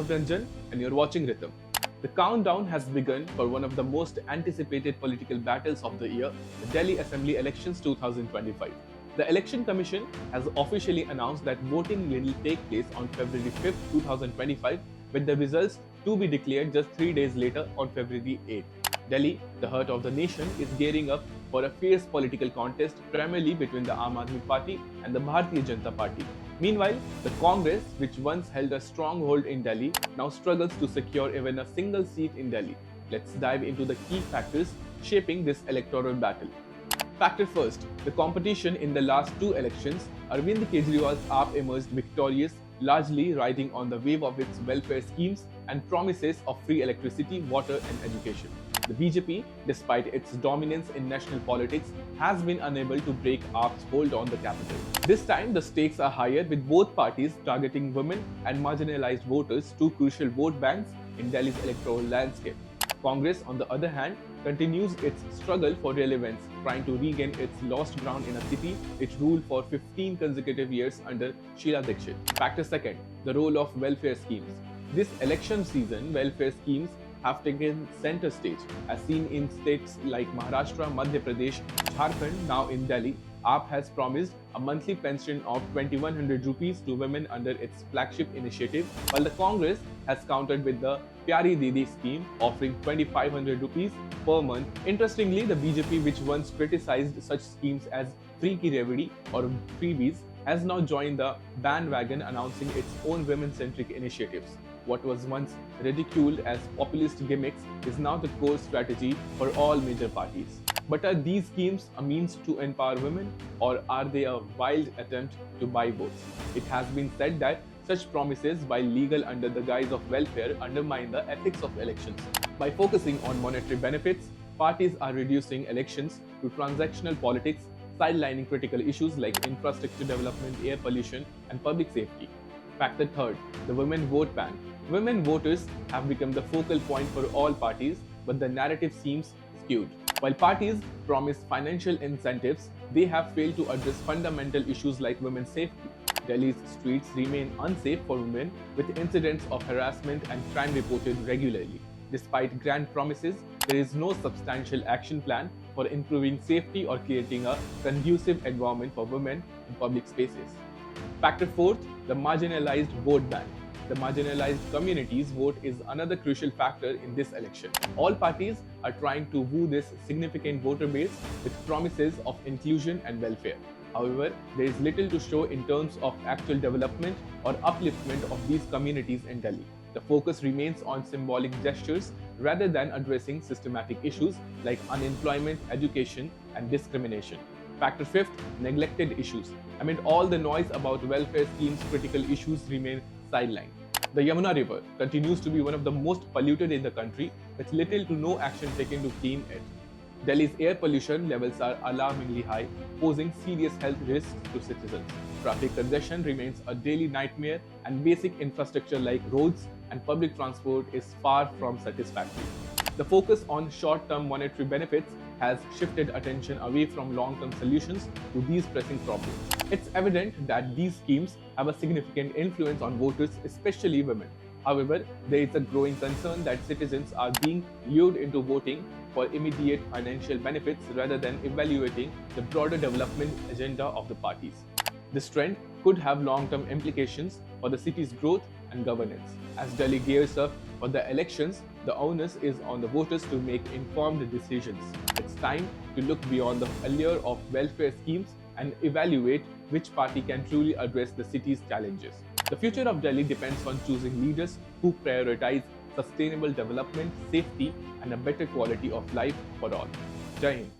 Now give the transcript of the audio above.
Ranjan and you're watching Ritam. The countdown has begun for one of the most anticipated political battles of the year, the Delhi Assembly Elections 2025. The Election Commission has officially announced that voting will take place on February 5, 2025, with the results to be declared just 3 days later on February 8. Delhi, the heart of the nation, is gearing up for a fierce political contest primarily between the Aam Aadmi Party and the Bharatiya Janata Party. Meanwhile, the Congress, which once held a stronghold in Delhi, now struggles to secure even a single seat in Delhi. Let's dive into the key factors shaping this electoral battle. Factor first, the competition in the last two elections. Arvind Kejriwal's AAP emerged victorious, largely riding on the wave of its welfare schemes and promises of free electricity, water, and education. The BJP, despite its dominance in national politics, has been unable to break AAP's hold on the capital. This time, the stakes are higher, with both parties targeting women and marginalized voters, two crucial vote banks in Delhi's electoral landscape. Congress, on the other hand, continues its struggle for relevance, trying to regain its lost ground in a city it ruled for 15 consecutive years under Sheila Dikshit. Factor second, the role of welfare schemes. This election season, welfare schemes have taken center stage, as seen in states like Maharashtra, Madhya Pradesh, Jharkhand, now in Delhi. AAP has promised a monthly pension of 2100 rupees to women under its flagship initiative, while the Congress has countered with the Pyari Didi scheme, offering 2500 rupees per month. Interestingly, the BJP, which once criticized such schemes as Free Ki Revdi or Freebies, has now joined the bandwagon, announcing its own women-centric initiatives. What was once ridiculed as populist gimmicks is now the core strategy for all major parties. But are these schemes a means to empower women, or are they a wild attempt to buy votes? It has been said that such promises, while legal under the guise of welfare, undermine the ethics of elections. By focusing on monetary benefits, parties are reducing elections to transactional politics, sidelining critical issues like infrastructure development, air pollution, and public safety. Factor third, the women vote bank. Women voters have become the focal point for all parties, but the narrative seems skewed. While parties promise financial incentives, they have failed to address fundamental issues like women's safety. Delhi's streets remain unsafe for women, with incidents of harassment and crime reported regularly. Despite grand promises, there is no substantial action plan for improving safety or creating a conducive environment for women in public spaces. Factor fourth, the marginalized vote bank. The marginalized community's vote is another crucial factor in this election. All parties are trying to woo this significant voter base with promises of inclusion and welfare. However, there is little to show in terms of actual development or upliftment of these communities in Delhi. The focus remains on symbolic gestures rather than addressing systematic issues like unemployment, education, and discrimination. Factor fifth, neglected issues. Amid all the noise about welfare schemes, critical issues remain sidelined. The Yamuna River continues to be one of the most polluted in the country, with little to no action taken to clean it. Delhi's air pollution levels are alarmingly high, posing serious health risks to citizens. Traffic congestion remains a daily nightmare, and basic infrastructure like roads and public transport is far from satisfactory. The focus on short-term monetary benefits has shifted attention away from long-term solutions to these pressing problems. It's evident that these schemes have a significant influence on voters, especially women. However, there is a growing concern that citizens are being lured into voting for immediate financial benefits rather than evaluating the broader development agenda of the parties. This trend could have long-term implications for the city's growth and governance. As Delhi gears up for the elections, the onus is on the voters to make informed decisions. It's time to look beyond the allure of welfare schemes and evaluate which party can truly address the city's challenges. The future of Delhi depends on choosing leaders who prioritize sustainable development, safety, and a better quality of life for all. Jai Hind.